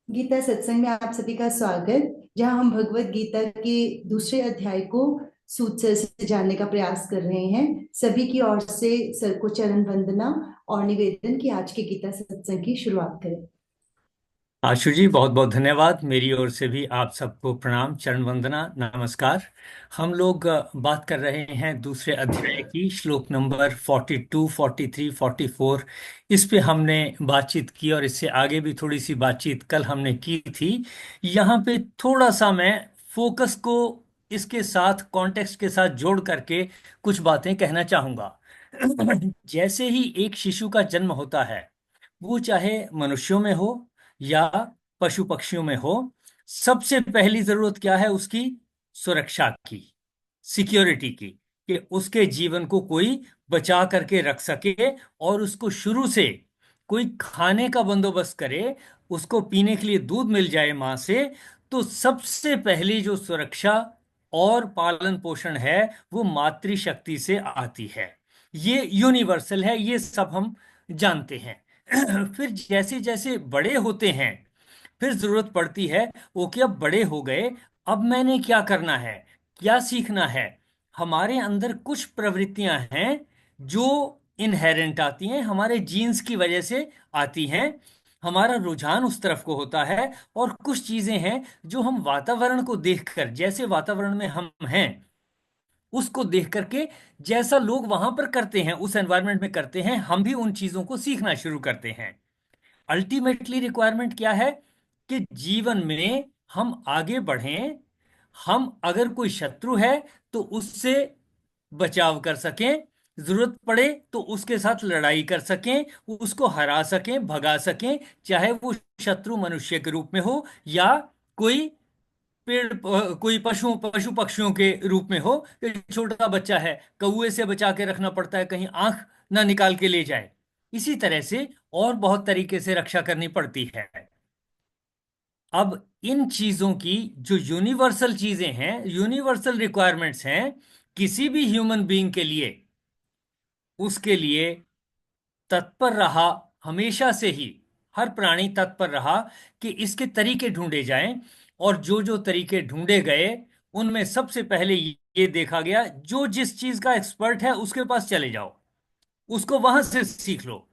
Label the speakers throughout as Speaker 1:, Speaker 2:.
Speaker 1: गीता सत्संग में आप सभी का स्वागत। जहां हम भगवत गीता के दूसरे अध्याय को सूत से जानने का प्रयास कर रहे हैं। सभी की ओर से सर को चरण वंदना और निवेदन की आज के गीता सत्संग की शुरुआत करें।
Speaker 2: आशु जी, बहुत बहुत धन्यवाद। मेरी ओर से भी आप सबको प्रणाम, चरण वंदना, नमस्कार। हम लोग बात कर रहे हैं दूसरे अध्याय की, श्लोक नंबर 42, 43, 44। इस पे हमने बातचीत की और इससे आगे भी थोड़ी सी बातचीत कल हमने की थी। यहाँ पे थोड़ा सा मैं फोकस को इसके साथ, कॉन्टेक्स्ट के साथ जोड़ करके कुछ बातें कहना चाहूंगा। जैसे ही एक शिशु का जन्म होता है, वो चाहे मनुष्यों में हो या पशु पक्षियों में हो, सबसे पहली जरूरत क्या है उसकी? सुरक्षा की, सिक्योरिटी की, कि उसके जीवन को कोई बचा करके रख सके और उसको शुरू से कोई खाने का बंदोबस्त करे, उसको पीने के लिए दूध मिल जाए मां से। तो सबसे पहली जो सुरक्षा और पालन पोषण है वो मातृशक्ति से आती है। ये यूनिवर्सल है, ये सब हम जानते हैं। फिर जैसे जैसे बड़े होते हैं, फिर जरूरत पड़ती है वो कि अब बड़े हो गए, अब मैंने क्या करना है, क्या सीखना है। हमारे अंदर कुछ प्रवृत्तियां हैं जो इनहेरेंट आती हैं, हमारे जीन्स की वजह से आती हैं, हमारा रुझान उस तरफ को होता है। और कुछ चीजें हैं जो हम वातावरण को देखकर, जैसे वातावरण में हम हैं उसको देख करके, जैसा लोग वहां पर करते हैं, उस एनवायरनमेंट में करते हैं, हम भी उन चीजों को सीखना शुरू करते हैं। अल्टीमेटली रिक्वायरमेंट क्या है? कि जीवन में हम आगे बढ़ें, हम अगर कोई शत्रु है तो उससे बचाव कर सकें, जरूरत पड़े तो उसके साथ लड़ाई कर सकें, उसको हरा सकें, भगा सकें, चाहे वो शत्रु मनुष्य के रूप में हो या कोई कोई पशु पशु पक्षियों के रूप में हो। कि छोटा बच्चा है, कौए से बचा के रखना पड़ता है, कहीं आंख ना निकाल के ले जाए। इसी तरह से और बहुत तरीके से रक्षा करनी पड़ती है। अब इन चीजों की जो यूनिवर्सल चीजें हैं, यूनिवर्सल रिक्वायरमेंट्स हैं किसी भी ह्यूमन बीइंग के लिए, उसके लिए तत्पर रहा हमेशा से ही। हर प्राणी तत्पर रहा कि इसके तरीके ढूंढे जाएं। और जो जो तरीके ढूंढे गए, उनमें सबसे पहले ये देखा गया, जो जिस चीज का एक्सपर्ट है उसके पास चले जाओ, उसको वहां से सीख लो।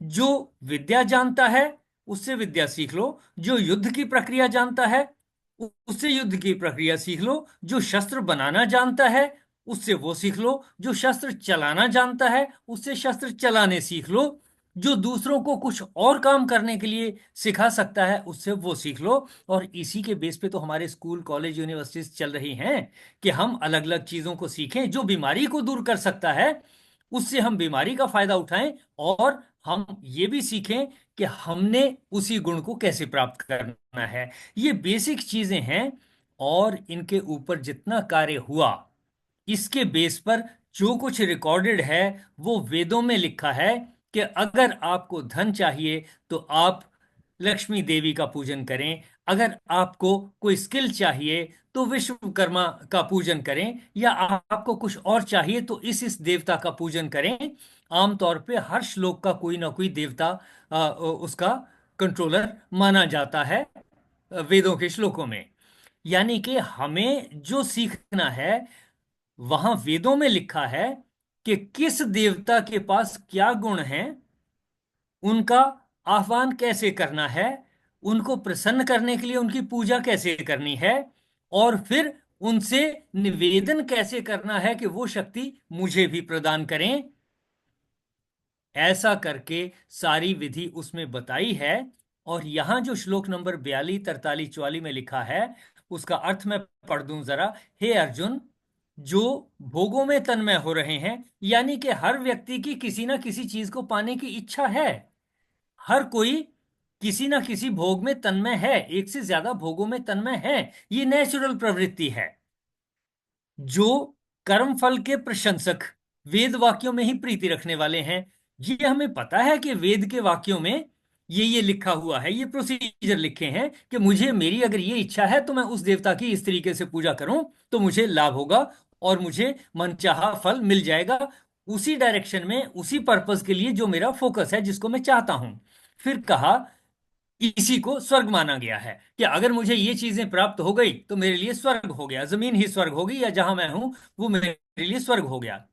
Speaker 2: जो विद्या जानता है उससे विद्या सीख लो, जो युद्ध की प्रक्रिया जानता है उससे युद्ध की प्रक्रिया सीख लो, जो शस्त्र बनाना जानता है उससे वो सीख लो, जो शस्त्र चलाना जानता है उससे शस्त्र चलाने सीख लो, जो दूसरों को कुछ और काम करने के लिए सिखा सकता है उससे वो सीख लो। और इसी के बेस पे तो हमारे स्कूल, कॉलेज, यूनिवर्सिटीज चल रही हैं कि हम अलग अलग चीजों को सीखें। जो बीमारी को दूर कर सकता है उससे हम बीमारी का फायदा उठाएं, और हम ये भी सीखें कि हमने उसी गुण को कैसे प्राप्त करना है। ये बेसिक चीजें हैं। और इनके ऊपर जितना कार्य हुआ, इसके बेस पर जो कुछ रिकॉर्डेड है, वो वेदों में लिखा है कि अगर आपको धन चाहिए तो आप लक्ष्मी देवी का पूजन करें, अगर आपको कोई स्किल चाहिए तो विश्वकर्मा का पूजन करें, या आपको कुछ और चाहिए तो इस देवता का पूजन करें। आमतौर पे हर श्लोक का कोई ना कोई देवता उसका कंट्रोलर माना जाता है वेदों के श्लोकों में। यानी कि हमें जो सीखना है, वहां वेदों में लिखा है कि किस देवता के पास क्या गुण हैं, उनका आह्वान कैसे करना है, उनको प्रसन्न करने के लिए उनकी पूजा कैसे करनी है, और फिर उनसे निवेदन कैसे करना है कि वो शक्ति मुझे भी प्रदान करें। ऐसा करके सारी विधि उसमें बताई है। और यहां जो श्लोक नंबर 42, 43, 44 में लिखा है, उसका अर्थ मैं पढ़ दूं जरा। हे अर्जुन, जो भोगों में तन्मय हो रहे हैं, यानी कि हर व्यक्ति की किसी ना किसी चीज को पाने की इच्छा है। हर कोई किसी ना किसी भोग में तन्मय है, एक से ज्यादा भोगों में तन्मय है। ये नेचुरल प्रवृत्ति है। जो कर्म फल के प्रशंसक, वेद वाक्यों में ही प्रीति रखने वाले हैं, ये हमें पता है कि वेद के वाक्यों में ये लिखा हुआ है, ये प्रोसीजर लिखे हैं कि मुझे, मेरी अगर ये इच्छा है तो मैं उस देवता की इस तरीके से पूजा करूं तो मुझे लाभ होगा और मुझे मनचाहा फल मिल जाएगा, उसी डायरेक्शन में, उसी पर्पस के लिए जो मेरा फोकस है, जिसको मैं चाहता हूं। फिर कहा इसी को स्वर्ग माना गया है कि अगर मुझे ये चीजें प्राप्त हो गई तो मेरे लिए स्वर्ग हो गया, जमीन ही स्वर्ग होगी, या जहां मैं हूं वो मेरे लिए स्वर्ग हो गया।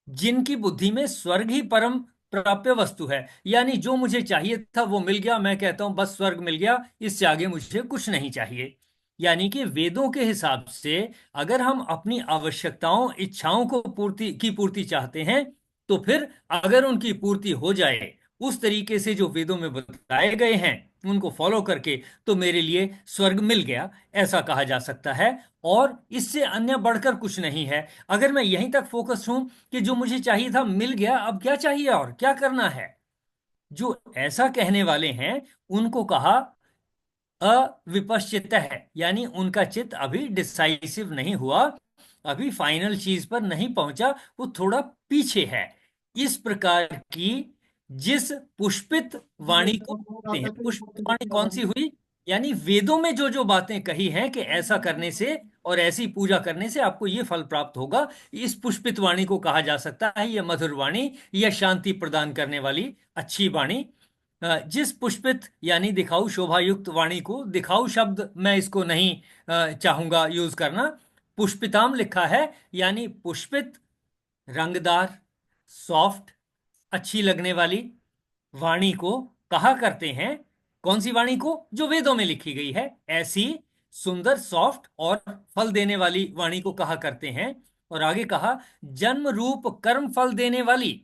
Speaker 2: जिनकी बुद्धि में स्वर्ग ही परम प्राप्य वस्तु है, यानी जो मुझे चाहिए था वो मिल गया, मैं कहता हूं बस स्वर्ग मिल गया, इससे आगे मुझे कुछ नहीं चाहिए। यानी कि वेदों के हिसाब से अगर हम अपनी आवश्यकताओं इच्छाओं को पूर्ति चाहते हैं, तो फिर अगर उनकी पूर्ति हो जाए उस तरीके से जो वेदों में बताए गए हैं उनको फॉलो करके, तो मेरे लिए स्वर्ग मिल गया, ऐसा कहा जा सकता है। और इससे अन्य बढ़कर कुछ नहीं है। अगर मैं यहीं तक फोकस हूं कि जो मुझे चाहिए था मिल गया, अब क्या चाहिए और क्या करना है, जो ऐसा कहने वाले हैं उनको कहा अविपश्चित है, यानी उनका चित्त अभी डिसाइसिव नहीं हुआ, अभी फाइनल चीज पर नहीं पहुंचा, वो थोड़ा पीछे है। इस प्रकार की जिस पुष्पित वाणी को कहते हैं, पुष्पित वाणी कौन सी हुई, यानी वेदों में जो जो बातें कही हैं कि ऐसा करने से और ऐसी पूजा करने से आपको ये फल प्राप्त होगा, इस पुष्पित वाणी को कहा जा सकता है यह मधुर वाणी, यह शांति प्रदान करने वाली अच्छी वाणी। जिस पुष्पित यानी दिखाऊ शोभायुक्त वाणी को, दिखाऊ शब्द मैं इसको नहीं चाहूंगा यूज करना, पुष्पिताम लिखा है, यानी पुष्पित, रंगदार, सॉफ्ट, अच्छी लगने वाली वाणी को कहा करते हैं। कौन सी वाणी को? जो वेदों में लिखी गई है, ऐसी सुंदर, सॉफ्ट और फल देने वाली वाणी को कहा करते हैं। और आगे कहा, जन्म रूप कर्म फल देने वाली,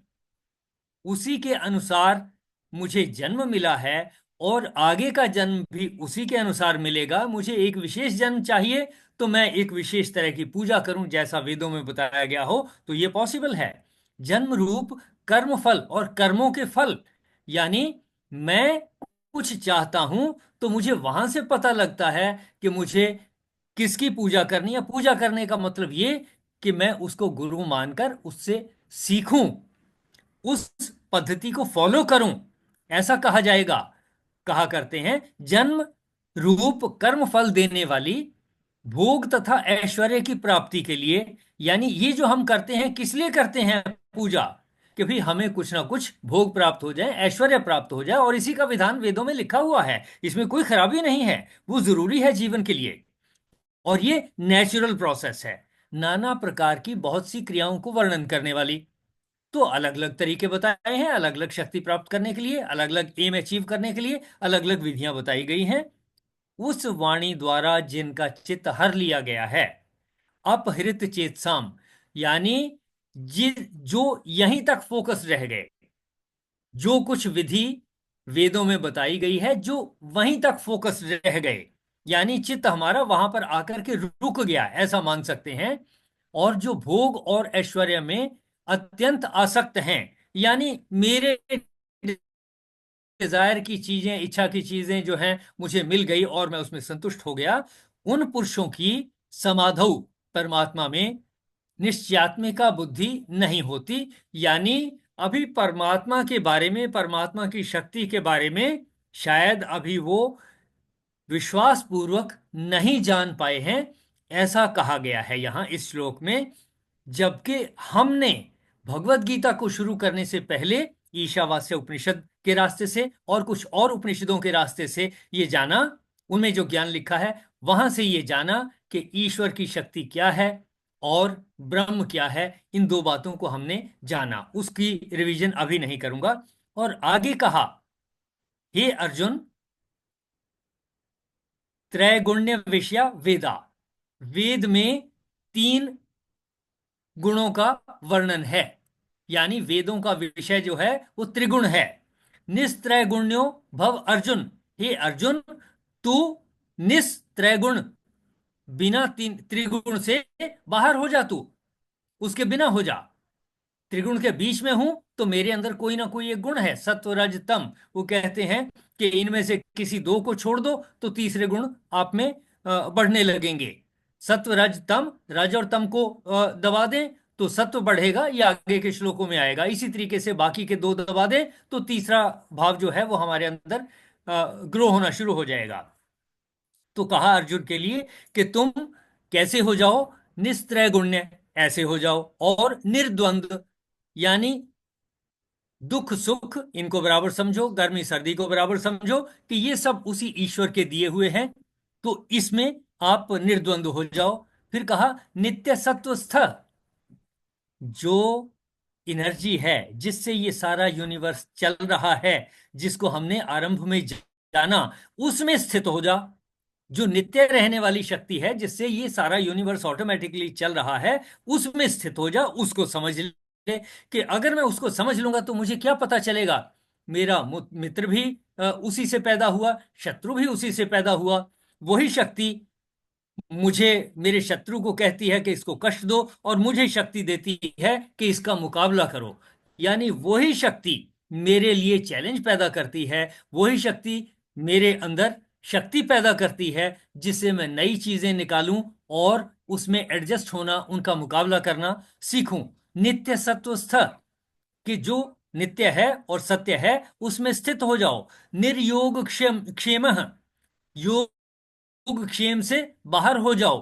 Speaker 2: उसी के अनुसार मुझे जन्म मिला है और आगे का जन्म भी उसी के अनुसार मिलेगा। मुझे एक विशेष जन्म चाहिए तो मैं एक विशेष तरह की पूजा करूं जैसा वेदों में बताया गया हो, तो ये पॉसिबल है। जन्म रूप कर्म फल और कर्मों के फल, यानी मैं कुछ चाहता हूं तो मुझे वहां से पता लगता है कि मुझे किसकी पूजा करनी है। पूजा करने का मतलब ये कि मैं उसको गुरु मानकर उससे सीखूं, उस पद्धति को फॉलो करूं, ऐसा कहा जाएगा। कहा करते हैं जन्म रूप कर्म फल देने वाली, भोग तथा ऐश्वर्य की प्राप्ति के लिए। यानी ये जो हम करते हैं किस लिए करते हैं पूजा, कि भाई हमें कुछ ना कुछ भोग प्राप्त हो जाए, ऐश्वर्य प्राप्त हो जाए, और इसी का विधान वेदों में लिखा हुआ है, इसमें कोई खराबी नहीं है, वो जरूरी है जीवन के लिए। और ये नेचुरल प्रोसेस है। नाना प्रकार की बहुत सी क्रियाओं को वर्णन करने वाली, तो अलग अलग तरीके बताए हैं, अलग अलग शक्ति प्राप्त करने के लिए, अलग अलग एम अचीव करने के लिए अलग अलग विधियां बताई गई हैं। उस वाणी द्वारा जिनका चित्त हर लिया गया है, अपहृत चेतसाम, यानी जो यहीं तक फोकस रह गए, जो कुछ विधि वेदों में बताई गई है जो वहीं तक फोकस रह गए, यानी चित्त हमारा वहां पर आकर के रुक गया, ऐसा मान सकते हैं। और जो भोग और ऐश्वर्य में अत्यंत आसक्त हैं, यानी मेरे डिजायर की चीजें, इच्छा की चीजें जो हैं मुझे मिल गई और मैं उसमें संतुष्ट हो गया, उन पुरुषों की समाधौ, परमात्मा में निश्चयात्मिका बुद्धि नहीं होती। यानी अभी परमात्मा के बारे में, परमात्मा की शक्ति के बारे में शायद अभी वो विश्वास पूर्वक नहीं जान पाए हैं, ऐसा कहा गया है यहां इस श्लोक में। जबकि हमने भगवत गीता को शुरू करने से पहले ईशावास्य उपनिषद के रास्ते से और कुछ और उपनिषदों के रास्ते से ये जाना, उनमें जो ज्ञान लिखा है वहां से ये जाना कि ईश्वर की शक्ति क्या है और ब्रह्म क्या है, इन दो बातों को हमने जाना, उसकी रिवीजन अभी नहीं करूंगा। और आगे कहा, हे अर्जुन, त्रैगुण्य विषया वेदा, वेद में तीन गुणों का वर्णन है, यानी वेदों का विषय जो है वो त्रिगुण है। निस्त्रैगुण्यो भव अर्जुन, हे अर्जुन तू निस्त्रैगुण, बिना तीन त्रिगुण से बाहर हो जा, तू उसके बिना हो जा। त्रिगुण के बीच में हूं तो मेरे अंदर कोई ना कोई एक गुण है, सत्व रज तम। वो कहते हैं कि इनमें से किसी दो को छोड़ दो तो तीसरे गुण आप में बढ़ने लगेंगे। सत्व रज तम, रज और तम को दबा दें तो सत्व बढ़ेगा, ये आगे के श्लोकों में आएगा। इसी तरीके से बाकी के दो दबा दें तो तीसरा भाव जो है वो हमारे अंदर ग्रो होना शुरू हो जाएगा। तो कहा अर्जुन के लिए कि तुम कैसे हो जाओ, निस्त्रैगुण्य, ऐसे हो जाओ, और निर्द्वंद, यानी दुख सुख इनको बराबर समझो, गर्मी सर्दी को बराबर समझो कि ये सब उसी ईश्वर के दिए हुए हैं। तो इसमें आप निर्द्वंद हो जाओ। फिर कहा नित्य सत्वस्थ, जो एनर्जी है जिससे ये सारा यूनिवर्स चल रहा है, जिसको हमने आरंभ में जाना, उसमें स्थित हो जा। जो नित्य रहने वाली शक्ति है जिससे ये सारा यूनिवर्स ऑटोमेटिकली चल रहा है, उसमें स्थित हो जा, उसको समझ ले। कि अगर मैं उसको समझ लूंगा तो मुझे क्या पता चलेगा, मेरा मित्र भी उसी से पैदा हुआ, शत्रु भी उसी से पैदा हुआ। वही शक्ति मुझे, मेरे शत्रु को कहती है कि इसको कष्ट दो, और मुझे शक्ति देती है कि इसका मुकाबला करो। यानी वही शक्ति मेरे लिए चैलेंज पैदा करती है, वही शक्ति मेरे अंदर शक्ति पैदा करती है, जिससे मैं नई चीजें निकालूं और उसमें एडजस्ट होना, उनका मुकाबला करना सीखूं। नित्य सत्वस्थ, कि जो नित्य है और सत्य है उसमें स्थित हो जाओ। निर्योग क्षेम क्षेम, योग क्षेम से बाहर हो जाओ।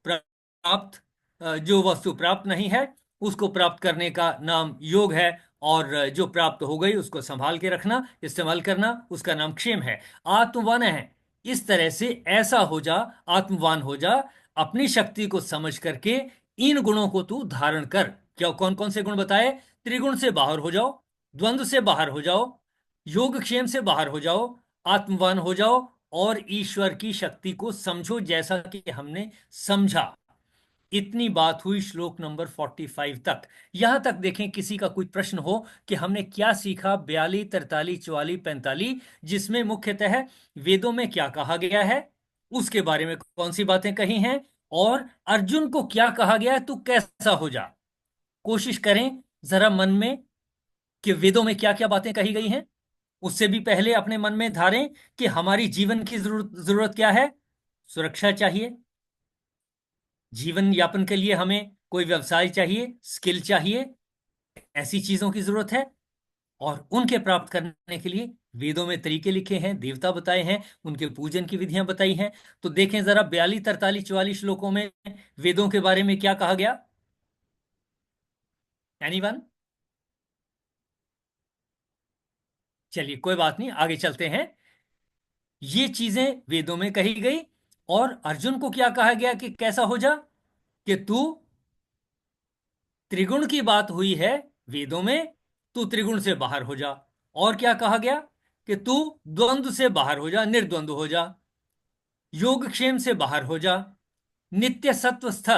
Speaker 2: प्राप्त, जो वस्तु प्राप्त नहीं है उसको प्राप्त करने का नाम योग है, और जो प्राप्त हो गई उसको संभाल के रखना, इस्तेमाल करना, उसका नाम क्षेम है। आत्मवान है, इस तरह से ऐसा हो जा, आत्मवान हो जा। अपनी शक्ति को समझ करके इन गुणों को तू धारण कर। क्या कौन कौन से गुण बताए? त्रिगुण से बाहर हो जाओ, द्वंद्व से बाहर हो जाओ, योगक्षेम से बाहर हो जाओ, आत्मवान हो जाओ, और ईश्वर की शक्ति को समझो जैसा कि हमने समझा। इतनी बात हुई श्लोक नंबर 45 तक। यहां तक देखें, किसी का कोई प्रश्न हो कि हमने क्या सीखा 42, 43, 44, 45, जिसमें मुख्यतः वेदों में क्या कहा गया है, उसके बारे में कौन सी बातें कही हैं, और अर्जुन को क्या कहा गया है, तू कैसा हो जा। कोशिश करें जरा मन में कि वेदों में क्या क्या बातें कही गई हैं। उससे भी पहले अपने मन में धारें कि हमारी जीवन की जरूरत क्या है। सुरक्षा चाहिए, जीवन यापन के लिए हमें कोई व्यवसाय चाहिए, स्किल चाहिए, ऐसी चीजों की जरूरत है। और उनके प्राप्त करने के लिए वेदों में तरीके लिखे हैं, देवता बताए हैं, उनके पूजन की विधियां बताई हैं। तो देखें जरा 42, 43, 44 श्लोकों में वेदों के बारे में क्या कहा गया। एनीवन? चलिए कोई बात नहीं, आगे चलते हैं। ये चीजें वेदों में कही गई, और अर्जुन को क्या कहा गया कि कैसा हो जा, कि तू, त्रिगुण की बात हुई है वेदों में, तू त्रिगुण से बाहर हो जा। और क्या कहा गया कि तू द्वंद्व से बाहर हो जा, निर्द्वंद्व हो जा, योगक्षेम से बाहर हो जा, नित्य सत्वस्थ,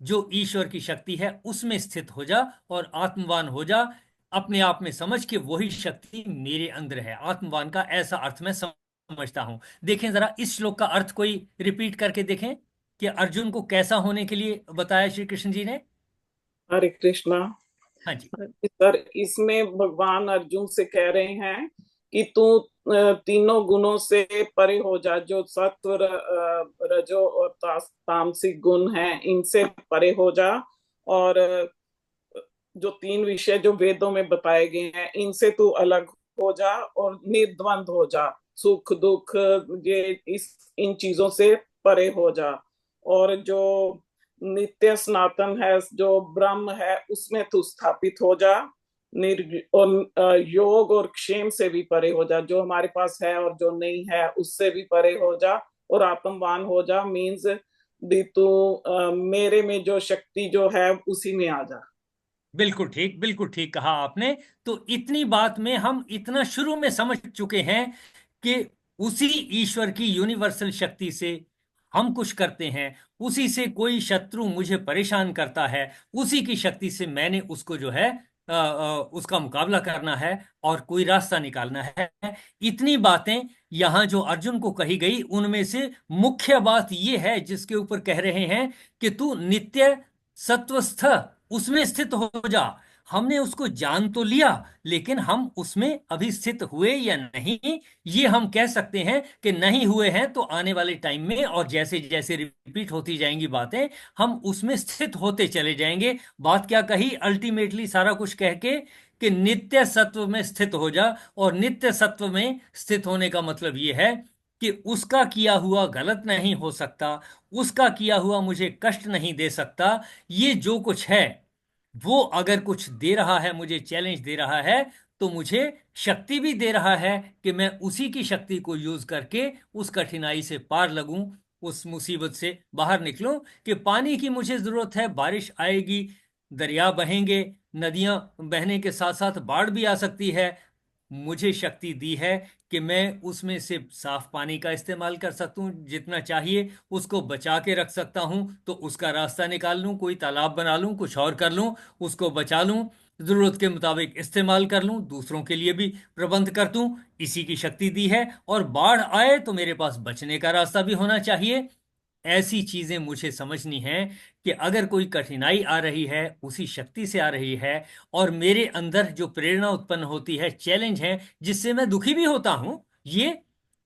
Speaker 2: जो ईश्वर की शक्ति है उसमें स्थित हो जा, और आत्मवान हो जा। अपने आप में समझ के वही शक्ति मेरे अंदर है। आत्मवान का ऐसा अर्थ मैं समझता हूं। देखें जरा इस श्लोक का अर्थ कोई रिपीट करके देखें कि अर्जुन को कैसा होने के लिए बताया श्री कृष्ण जी ने।
Speaker 3: हरे कृष्णा।
Speaker 2: हाँ जी।
Speaker 3: सर, इसमें भगवान अर्जुन से कह रहे हैं कि तू तीनों गुणों से परे हो जा। जो सत्व, रजो और तामसिक गुण हैं, इनसे परे हो जा। और जो तीन विषय जो वेदों में बताए गए हैं, इनसे तू अलग हो जा और निर्द्वंद हो जा। सुख दुख, ये इस इन चीजों से परे हो जा। और जो नित्य सनातन है, जो ब्रह्म है, उसमें तू स्थापित हो जा। और योग और क्षेम से भी परे हो जा। जो हमारे पास है और जो नहीं है, उससे भी परे हो जा। और आत्मवान हो जा मीन्स दी तू मेरे में जो शक्ति जो है उसी में आ जा।
Speaker 2: बिल्कुल ठीक, बिल्कुल ठीक कहा आपने। तो इतनी बात में हम इतना शुरू में समझ चुके हैं कि उसी ईश्वर की यूनिवर्सल शक्ति से हम कुछ करते हैं, उसी से कोई शत्रु मुझे परेशान करता है, उसी की शक्ति से मैंने उसको जो है उसका मुकाबला करना है और कोई रास्ता निकालना है। इतनी बातें यहां जो अर्जुन को कही गई, उनमें से मुख्य बात यह है जिसके ऊपर कह रहे हैं कि तू नित्य सत्वस्थ, उसमें स्थित हो जा। हमने उसको जान तो लिया, लेकिन हम उसमें अभी स्थित हुए या नहीं, ये हम कह सकते हैं कि नहीं हुए हैं। तो आने वाले टाइम में और जैसे जैसे रिपीट होती जाएंगी बातें, हम उसमें स्थित होते चले जाएंगे। बात क्या कही अल्टीमेटली, सारा कुछ कह के कि नित्य सत्व में स्थित हो जा। और नित्य सत्व में स्थित होने का मतलब यह है कि उसका किया हुआ गलत नहीं हो सकता, उसका किया हुआ मुझे कष्ट नहीं दे सकता। ये जो कुछ है वो अगर कुछ दे रहा है, मुझे चैलेंज दे रहा है, तो मुझे शक्ति भी दे रहा है कि मैं उसी की शक्ति को यूज करके उस कठिनाई से पार लगूं, उस मुसीबत से बाहर निकलूं। कि पानी की मुझे जरूरत है, बारिश आएगी, दरिया बहेंगे, नदियां बहने के साथ साथ बाढ़ भी आ सकती है। मुझे शक्ति दी है कि मैं उसमें से साफ पानी का इस्तेमाल कर सकता हूँ जितना चाहिए, उसको बचा के रख सकता हूँ, तो उसका रास्ता निकाल लूँ, कोई तालाब बना लूँ, कुछ और कर लूँ, उसको बचा लूँ, जरूरत के मुताबिक इस्तेमाल कर लूँ, दूसरों के लिए भी प्रबंध कर दूँ। इसी की शक्ति दी है। और बाढ़ आए तो मेरे पास बचने का रास्ता भी होना चाहिए। ऐसी चीजें मुझे समझनी है कि अगर कोई कठिनाई आ रही है, उसी शक्ति से आ रही है। और मेरे अंदर जो प्रेरणा उत्पन्न होती है, चैलेंज है, जिससे मैं दुखी भी होता हूं, ये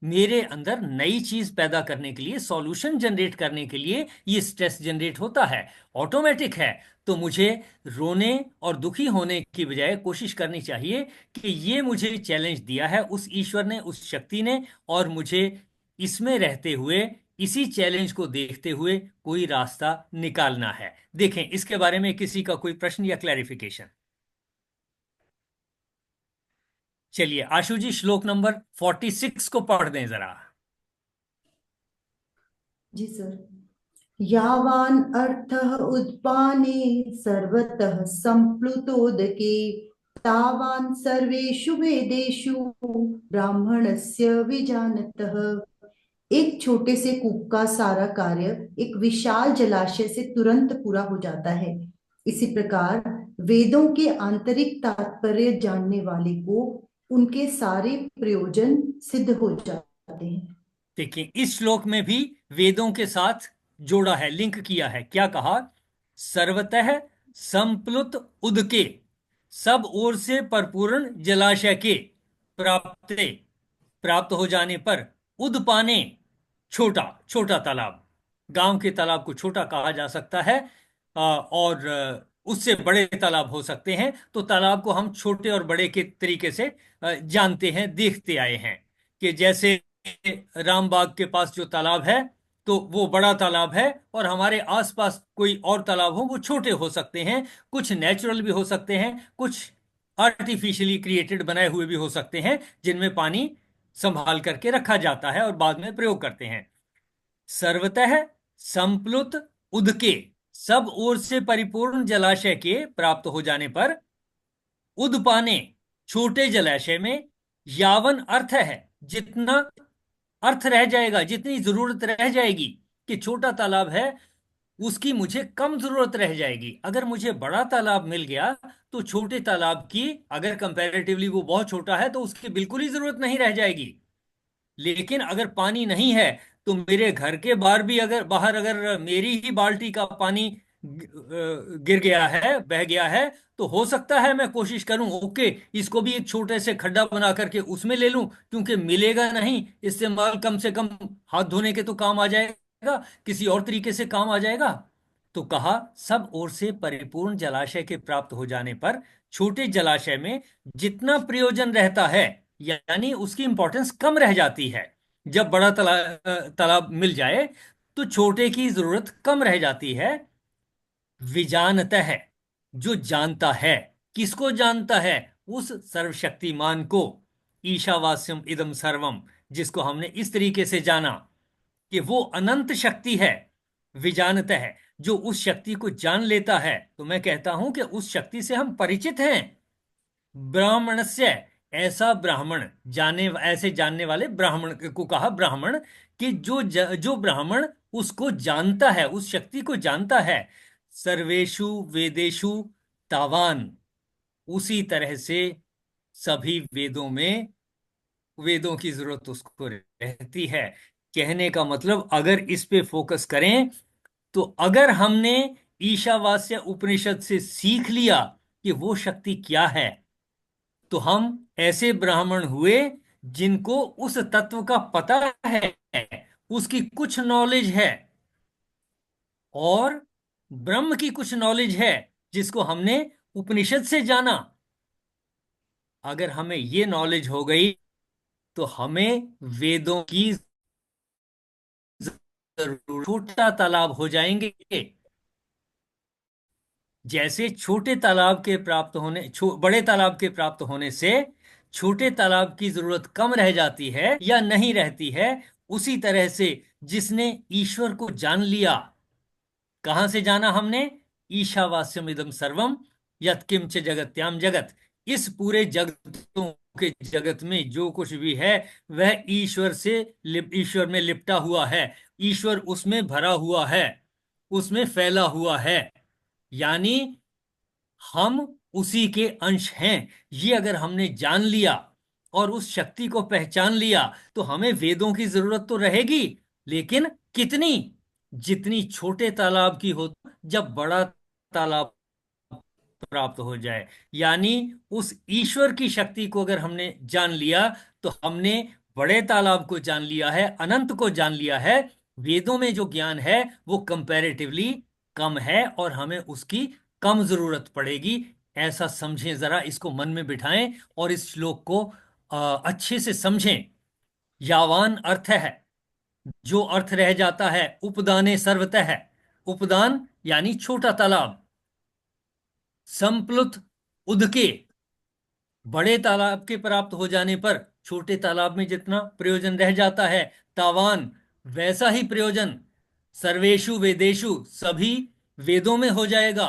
Speaker 2: मेरे अंदर नई चीज पैदा करने के लिए, सॉल्यूशन जनरेट करने के लिए ये स्ट्रेस जनरेट होता है, ऑटोमेटिक है। तो मुझे रोने और दुखी होने की बजाय कोशिश करनी चाहिए कि ये मुझे चैलेंज दिया है उस ईश्वर ने, उस शक्ति ने, और मुझे इसमें रहते हुए, इसी चैलेंज को देखते हुए कोई रास्ता निकालना है। देखें, इसके बारे में किसी का कोई प्रश्न या क्लैरिफिकेशन? चलिए आशु जी, श्लोक नंबर 46 को पढ़ दें जरा।
Speaker 1: जी सर। यावान अर्थः उद्पाने सर्वतः संप्लुतोदके तावान सर्वेषु वेदेषु ब्राह्मणस्य विजानतः। एक छोटे से कूप का सारा कार्य एक विशाल जलाशय से तुरंत पूरा हो जाता है। इसी प्रकार वेदों के आंतरिक तात्पर्य जानने वाले को उनके सारे प्रयोजन सिद्ध हो जाते हैं।
Speaker 2: देखिए, इस श्लोक में भी वेदों के साथ जोड़ा है, लिंक किया है। क्या कहा? सर्वतः संप्लुत उदके, सब ओर से परिपूर्ण जलाशय के, प्राप्ते, प्राप्त हो जाने पर, उदपाने, छोटा छोटा तालाब। गांव के तालाब को छोटा कहा जा सकता है, और उससे बड़े तालाब हो सकते हैं। तो तालाब को हम छोटे और बड़े के तरीके से जानते हैं, देखते आए हैं। कि जैसे रामबाग के पास जो तालाब है, तो वो बड़ा तालाब है, और हमारे आसपास कोई और तालाब हो, वो छोटे हो सकते हैं। कुछ नेचुरल भी हो सकते हैं, कुछ आर्टिफिशियली क्रिएटेड बनाए हुए भी हो सकते हैं, जिनमें पानी संभाल करके रखा जाता है और बाद में प्रयोग करते हैं। सर्वतः संप्लुत उदके, सब ओर से परिपूर्ण जलाशय के प्राप्त हो जाने पर, उदपाने, छोटे जलाशय में, यावन अर्थ है, जितना अर्थ रह जाएगा, जितनी जरूरत रह जाएगी। कि छोटा तालाब है, उसकी मुझे कम जरूरत रह जाएगी। अगर मुझे बड़ा तालाब मिल गया, तो छोटे तालाब की, अगर कंपैरेटिवली वो बहुत छोटा है, तो उसकी बिल्कुल ही जरूरत नहीं रह जाएगी। लेकिन अगर पानी नहीं है, तो मेरे घर के बाहर अगर मेरी ही बाल्टी का पानी गिर गया है, बह गया है, तो हो सकता है मैं कोशिश करूं, ओके, इसको भी एक छोटे से खड्डा बना करके उसमें ले लूं, क्योंकि मिलेगा नहीं, इस्तेमाल कम से कम हाथ धोने के तो काम आ जाएगा, किसी और तरीके से काम आ जाएगा। तो कहा, सब ओर से परिपूर्ण जलाशय के प्राप्त हो जाने पर, छोटे जलाशय में जितना प्रयोजन रहता है, यानी उसकी इंपॉर्टेंस कम रह जाती है। जब बड़ा तालाब मिल जाए, तो छोटे की जरूरत कम रह जाती है। विजानता है, जो जानता है। किसको जानता है? उस सर्वशक्तिमान को। ईशावास्यम इदम सर्वम, जिसको हमने इस तरीके से जाना कि वो अनंत शक्ति है। विजानता है, जो उस शक्ति को जान लेता है। तो मैं कहता हूं कि उस शक्ति से हम परिचित हैं। ब्राह्मणस्य, ऐसा ब्राह्मण, जाने ऐसे जानने वाले ब्राह्मण को कहा ब्राह्मण। कि जो ब्राह्मण उसको जानता है, उस शक्ति को जानता है। सर्वेषु वेदेषु तावान, उसी तरह से सभी वेदों में, वेदों की जरूरत उसको रहती है। कहने का मतलब, अगर इस पे फोकस करें, तो अगर हमने ईशावास्य उपनिषद से सीख लिया कि वो शक्ति क्या है, तो हम ऐसे ब्राह्मण हुए जिनको उस तत्व का पता है, उसकी कुछ नॉलेज है, और ब्रह्म की कुछ नॉलेज है, जिसको हमने उपनिषद से जाना। अगर हमें ये नॉलेज हो गई, तो हमें वेदों की जरूर, छोटा तालाब हो जाएंगे। जैसे छोटे तालाब के प्राप्त होने बड़े तालाब के प्राप्त होने से छोटे तालाब की जरूरत कम रह जाती है या नहीं रहती है, उसी तरह से जिसने ईश्वर को जान लिया। कहां से जाना हमने? ईशावास्यम इदम सर्वम यत्किंच जगत्याम जगत। इस पूरे जगतों के जगत में जो कुछ भी है वह ईश्वर में लिपटा हुआ है, ईश्वर उसमें भरा हुआ है, उसमें फैला हुआ है। यानी हम उसी के अंश हैं। ये अगर हमने जान लिया और उस शक्ति को पहचान लिया तो हमें वेदों की जरूरत तो रहेगी, लेकिन कितनी? जितनी छोटे तालाब की हो, जब बड़ा तालाब प्राप्त हो जाए। यानी उस ईश्वर की शक्ति को अगर हमने जान लिया तो हमने बड़े तालाब को जान लिया है, अनंत को जान लिया है। वेदों में जो ज्ञान है वो कंपैरेटिवली कम है और हमें उसकी कम जरूरत पड़ेगी। ऐसा समझें, जरा इसको मन में बिठाएं और इस श्लोक को अच्छे से समझें। यावान अर्थ है, जो अर्थ रह जाता है उपदाने सर्वतः है। उपदान यानी छोटा तालाब। संप्लुत उदके, बड़े तालाब के प्राप्त हो जाने पर छोटे तालाब में जितना प्रयोजन रह जाता है, तावान वैसा ही प्रयोजन सर्वेषु वेदेषु, सभी वेदों में हो जाएगा।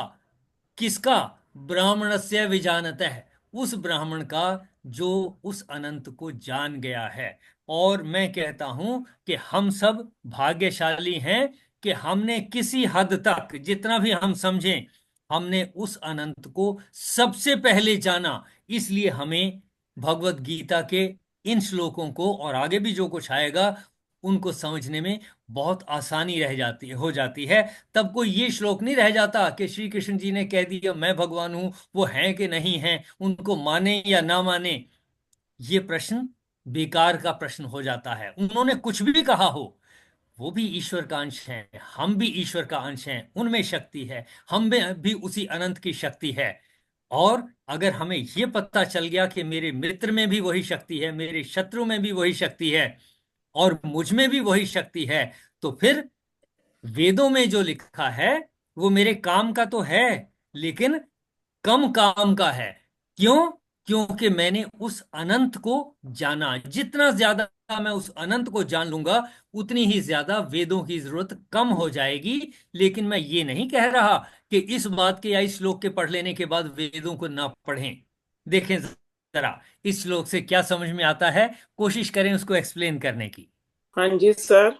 Speaker 2: किसका? ब्राह्मणस्य विजानतः, उस ब्राह्मण का जो उस अनंत को जान गया है। और मैं कहता हूं कि हम सब भाग्यशाली हैं कि हमने किसी हद तक, जितना भी हम समझें, हमने उस अनंत को सबसे पहले जाना। इसलिए हमें भगवत गीता के इन श्लोकों को और आगे भी जो कुछ आएगा उनको समझने में बहुत आसानी रह जाती हो जाती है। तब कोई ये श्लोक नहीं रह जाता कि श्री कृष्ण जी ने कह दिया मैं भगवान हूं, वो हैं कि नहीं हैं, उनको माने या ना माने। ये प्रश्न बेकार का प्रश्न हो जाता है। उन्होंने कुछ भी कहा हो, वो भी ईश्वर का अंश हैं, हम भी ईश्वर का अंश हैं, उनमें शक्ति है, हम में भी उसी अनंत की शक्ति है। और अगर हमें यह पता चल गया कि मेरे मित्र में भी वही शक्ति है, मेरे शत्रु में भी वही शक्ति है और मुझ में भी वही शक्ति है, तो फिर वेदों में जो लिखा है वो मेरे काम का तो है, लेकिन कम काम का है। क्यों? क्योंकि मैंने उस अनंत को जाना। जितना ज्यादा मैं उस अनंत को जान लूंगा उतनी ही ज्यादा वेदों की जरूरत कम हो जाएगी। लेकिन मैं ये नहीं कह रहा कि इस बात के या इस श्लोक के पढ़ लेने के बाद वेदों को ना पढ़ें। देखें जरा इस श्लोक से क्या समझ में आता है, कोशिश करें उसको एक्सप्लेन करने की।
Speaker 3: हाँ जी सर।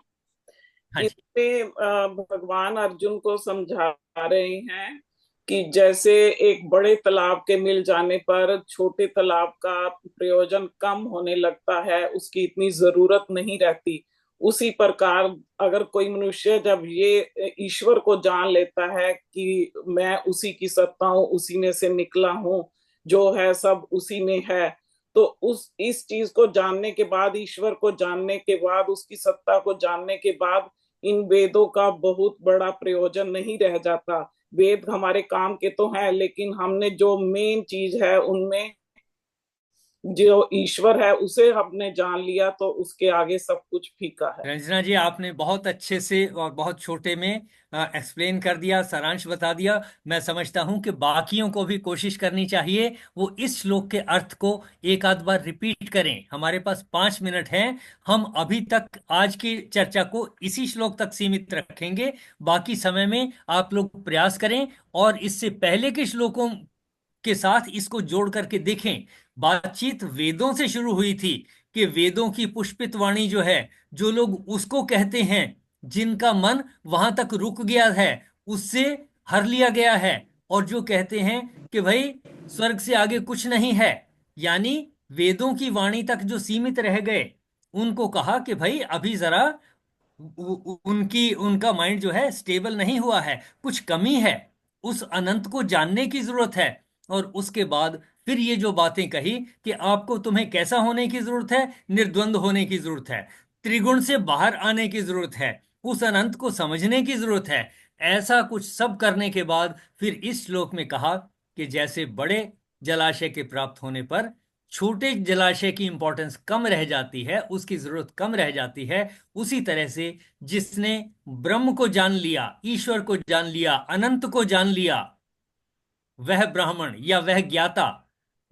Speaker 2: हाँ जी।
Speaker 3: इसमें भगवान अर्जुन को समझा रहे हैं कि जैसे एक बड़े तालाब के मिल जाने पर छोटे तालाब का प्रयोजन कम होने लगता है, उसकी इतनी जरूरत नहीं रहती। उसी प्रकार अगर कोई मनुष्य जब ये ईश्वर को जान लेता है कि मैं उसी की सत्ता हूँ, उसी में से निकला हूँ, जो है सब उसी में है, तो उस इस चीज को जानने के बाद, ईश्वर को जानने के बाद, उसकी सत्ता को जानने के बाद इन वेदों का बहुत बड़ा प्रयोजन नहीं रह जाता। वेद हमारे काम के तो हैं, लेकिन हमने जो मेन चीज है उनमें जो ईश्वर है उसे हमने जान लिया तो उसके आगे सब कुछ फीका है।
Speaker 2: रंजना जी, आपने बहुत अच्छे से और बहुत छोटे में एक्सप्लेन कर दिया, सारांश बता दिया। मैं समझता हूं कि बाकियों को भी कोशिश करनी चाहिए वो इस श्लोक के अर्थ को एक आध बार रिपीट करें। हमारे पास 5 मिनट हैं। हम अभी तक आज की चर्चा को इसी श्लोक तक सीमित रखेंगे। बाकी समय में आप लोग प्रयास करें और इससे पहले के श्लोकों के साथ इसको जोड़ करके देखें। बातचीत वेदों से शुरू हुई थी कि वेदों की पुष्पित वाणी जो है, जो लोग उसको कहते हैं, जिनका मन वहां तक रुक गया है उससे हर लिया गया है, और जो कहते हैं कि भाई स्वर्ग से आगे कुछ नहीं है, यानी वेदों की वाणी तक जो सीमित रह गए, उनको कहा कि भाई अभी जरा उनका माइंड जो है स्टेबल नहीं हुआ है, कुछ कमी है, उस अनंत को जानने की जरूरत है। और उसके बाद फिर ये जो बातें कही कि आपको तुम्हें कैसा होने की जरूरत है, निर्द्वंद होने की जरूरत है, त्रिगुण से बाहर आने की जरूरत है, उस अनंत को समझने की जरूरत है। ऐसा कुछ सब करने के बाद फिर इस श्लोक में कहा कि जैसे बड़े जलाशय के प्राप्त होने पर छोटे जलाशय की इंपॉर्टेंस कम रह जाती है, उसकी जरूरत कम रह जाती है, उसी तरह से जिसने ब्रह्म को जान लिया, ईश्वर को जान लिया, अनंत को जान लिया, वह ब्राह्मण या वह ज्ञाता,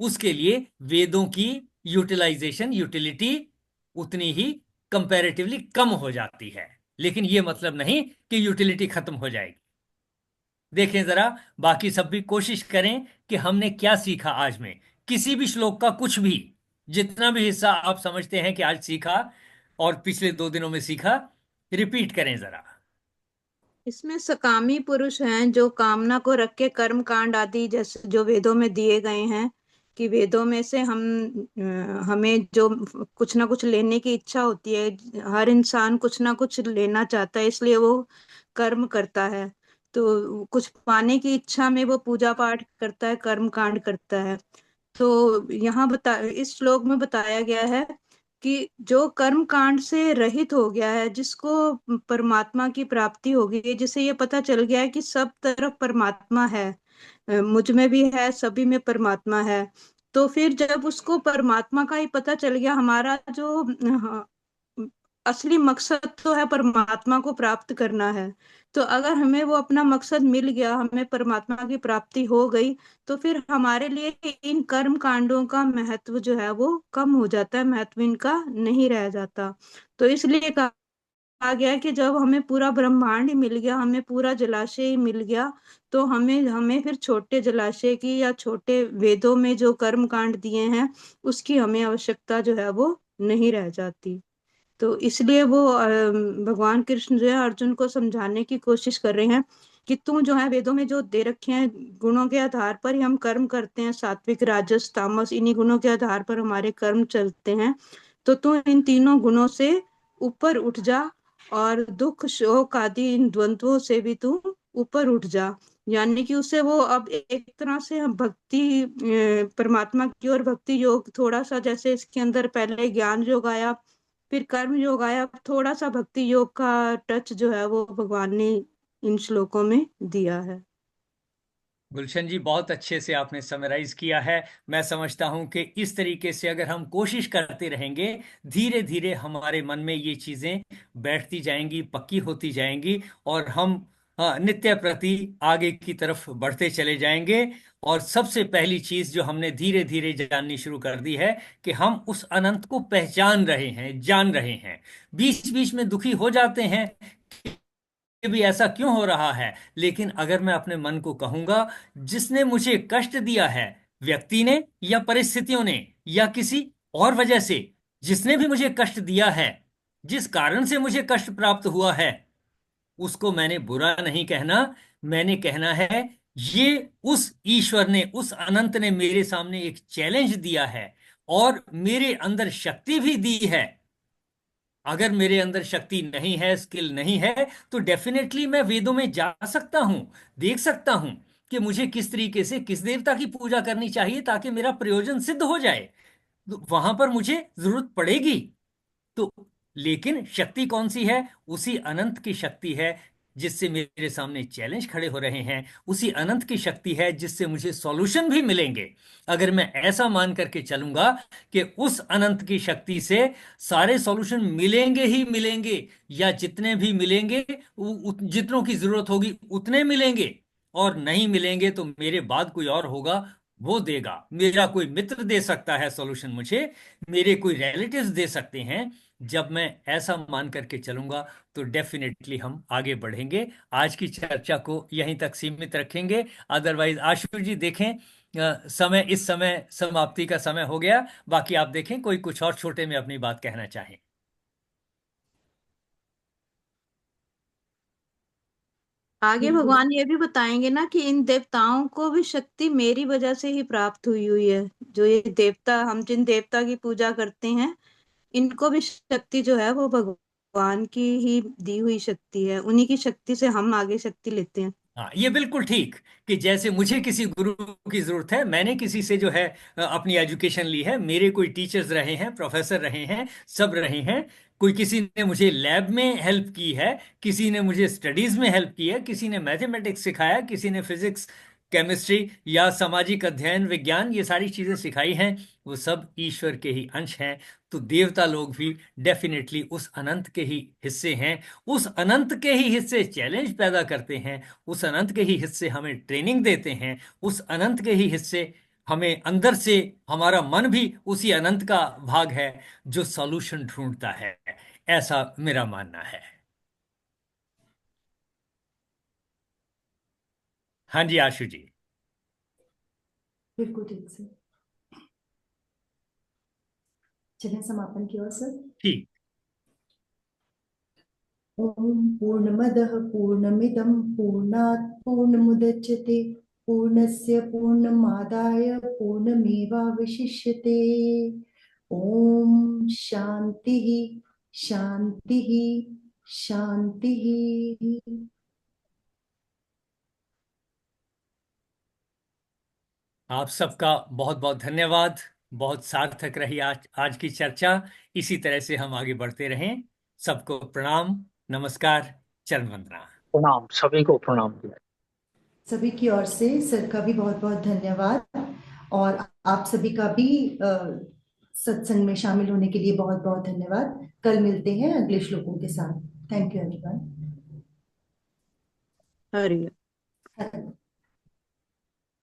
Speaker 2: उसके लिए वेदों की यूटिलाइजेशन, यूटिलिटी उतनी ही कंपैरेटिवली कम हो जाती है। लेकिन यह मतलब नहीं कि यूटिलिटी खत्म हो जाएगी। देखें जरा, बाकी सब भी कोशिश करें कि हमने क्या सीखा आज में। किसी भी श्लोक का कुछ भी, जितना भी हिस्सा आप समझते हैं कि आज सीखा और पिछले 2 दिनों में सीखा, रिपीट करें जरा।
Speaker 4: इसमें सकामी पुरुष हैं जो कामना को रख के कर्म कांड आदि जैसे जो वेदों में दिए गए हैं, कि वेदों में से हमें जो कुछ ना कुछ लेने की इच्छा होती है, हर इंसान कुछ ना कुछ लेना चाहता है, इसलिए वो कर्म करता है। तो कुछ पाने की इच्छा में वो पूजा पाठ करता है, कर्म कांड करता है। तो यहाँ इस श्लोक में बताया गया है कि जो कर्म कांड से रहित हो गया है, जिसको परमात्मा की प्राप्ति हो गई है, जिसे ये पता चल गया है कि सब तरफ परमात्मा है, मुझ में भी है, सभी में परमात्मा है। तो फिर जब उसको परमात्मा का ही पता चल गया, हमारा जो असली मकसद तो है परमात्मा को प्राप्त करना है। तो अगर हमें वो अपना मकसद मिल गया, हमें परमात्मा की प्राप्ति हो गई, तो फिर हमारे लिए इन कर्म कांडों का महत्व जो है वो कम हो जाता है, महत्व इनका नहीं रह जाता। तो इसलिए कहा गया है कि जब हमें पूरा ब्रह्मांड ही मिल गया, हमें पूरा जलाशय ही मिल गया, तो हमें हमें फिर छोटे जलाशय की या छोटे वेदों में जो कर्म कांड दिए हैं उसकी हमें आवश्यकता जो है वो नहीं रह जाती। तो इसलिए वो भगवान कृष्ण जो है अर्जुन को समझाने की कोशिश कर रहे हैं कि तू जो है वेदों में जो दे रखे हैं गुणों के आधार पर ही हम कर्म करते हैं, सात्विक राजस तामस, इन्हीं गुणों के आधार पर हमारे कर्म चलते हैं। तो तू इन तीनों गुणों से ऊपर उठ जा और दुख शोक आदि इन द्वंद्वों से भी तू ऊपर उठ जा। यानी कि उसे वो अब एक तरह से हम भक्ति परमात्मा की ओर भक्ति योग, थोड़ा सा जैसे इसके अंदर पहले ज्ञान योग आया, फिर कर्म योग आया, थोड़ा सा भक्ति योग का टच जो है वो भगवान ने इन श्लोकों में दिया है।
Speaker 2: गुलशन जी, बहुत अच्छे से आपने समराइज किया है। मैं समझता हूं कि इस तरीके से अगर हम कोशिश करते रहेंगे, धीरे धीरे हमारे मन में ये चीजें बैठती जाएंगी, पक्की होती जाएंगी, और हम नित्य प्रति आगे की तरफ बढ़ते चले जाएंगे। और सबसे पहली चीज जो हमने धीरे धीरे जाननी शुरू कर दी है कि हम उस अनंत को पहचान रहे हैं, जान रहे हैं। बीच बीच में दुखी हो जाते हैं कि भी ऐसा क्यों हो रहा है, लेकिन अगर मैं अपने मन को कहूंगा, जिसने मुझे कष्ट दिया है, व्यक्ति ने या परिस्थितियों ने या किसी और वजह से, जिसने भी मुझे कष्ट दिया है, जिस कारण से मुझे कष्ट प्राप्त हुआ है, उसको मैंने बुरा नहीं कहना। मैंने कहना है, ये उस ईश्वर ने, उस अनंत ने मेरे सामने एक चैलेंज दिया है और मेरे अंदर शक्ति भी दी है। अगर मेरे अंदर शक्ति नहीं है, स्किल नहीं है, तो डेफिनेटली मैं वेदों में जा सकता हूं, देख सकता हूं कि मुझे किस तरीके से किस देवता की पूजा करनी चाहिए ताकि मेरा प्रयोजन सिद्ध हो जाए। तो वहां पर मुझे जरूरत पड़ेगी। तो लेकिन शक्ति कौन सी है? उसी अनंत की शक्ति है जिससे मेरे सामने चैलेंज खड़े हो रहे हैं। उसी अनंत की शक्ति है जिससे मुझे सॉल्यूशन भी मिलेंगे। अगर मैं ऐसा मान करके चलूंगा कि उस अनंत की शक्ति से सारे सॉल्यूशन मिलेंगे ही मिलेंगे, या जितने भी मिलेंगे जितनों की जरूरत होगी उतने मिलेंगे, और नहीं मिलेंगे तो मेरे बाद कोई और होगा, वो देगा। मेरा कोई मित्र दे सकता है सॉल्यूशन मुझे, मेरे कोई रिलेटिव्स दे सकते हैं। जब मैं ऐसा मान करके चलूंगा तो डेफिनेटली हम आगे बढ़ेंगे। आज की चर्चा को यहीं तक सीमित रखेंगे। अदरवाइज आशुष जी देखें, समय इस समय समाप्ति का समय हो गया। बाकी आप देखें कोई कुछ और छोटे में अपनी बात कहना चाहें।
Speaker 4: आगे भगवान ये भी बताएंगे ना कि इन देवताओं को भी शक्ति मेरी वजह से ही प्राप्त हुई हुई है। जो ये देवता, हम जिन देवता की पूजा करते हैं, इनको भी शक्ति जो है वो भगवान की ही दी हुई शक्ति है, उन्हीं की शक्ति से हम आगे शक्ति लेते हैं।
Speaker 2: हाँ, ये बिल्कुल ठीक कि जैसे मुझे किसी गुरु की जरूरत है, मैंने किसी से जो है अपनी एजुकेशन ली है, मेरे कोई टीचर्स रहे हैं, प्रोफेसर रहे हैं, सब रहे हैं। कोई किसी ने मुझे लैब में हेल्प की है, किसी ने मुझे स्टडीज में हेल्प की है, किसी ने मैथमेटिक्स सिखाया, किसी ने फिजिक्स केमिस्ट्री या सामाजिक अध्ययन विज्ञान, ये सारी चीजें सिखाई हैं, वो सब ईश्वर के ही अंश हैं। तो देवता लोग भी डेफिनेटली उस अनंत के ही हिस्से हैं। उस अनंत के ही हिस्से चैलेंज पैदा करते हैं, उस अनंत के ही हिस्से हमें ट्रेनिंग देते हैं, उस अनंत के ही हिस्से हमें अंदर से, हमारा मन भी उसी अनंत का भाग है जो सॉल्यूशन ढूंढता है। ऐसा मेरा मानना है। हाँ जी आशु जी।
Speaker 1: बिल्कुल ठीक से। चलें समापन की ओर सर।
Speaker 2: ठीक।
Speaker 1: ओम पूर्णमदः पूर्णमिदं पूर्णात् पूर्णमुदच्यते पूर्णस्य पूर्णमादाय पूर्णमेवावशिष्यते। ओम शांति शांति शांति।
Speaker 2: आप सबका बहुत बहुत धन्यवाद। बहुत सार्थक रही आज की चर्चा। इसी तरह से हम आगे बढ़ते रहें। सबको प्रणाम, नमस्कार, चरण वंदना।
Speaker 5: प्रणाम, सभी को प्रणाम।
Speaker 1: सभी की ओर से सर का भी बहुत बहुत धन्यवाद, और आप सभी का भी सत्संग में शामिल होने के लिए बहुत बहुत धन्यवाद। कल मिलते हैं अगले श्लोकों के साथ। Thank you everyone.
Speaker 4: Hari
Speaker 1: Hari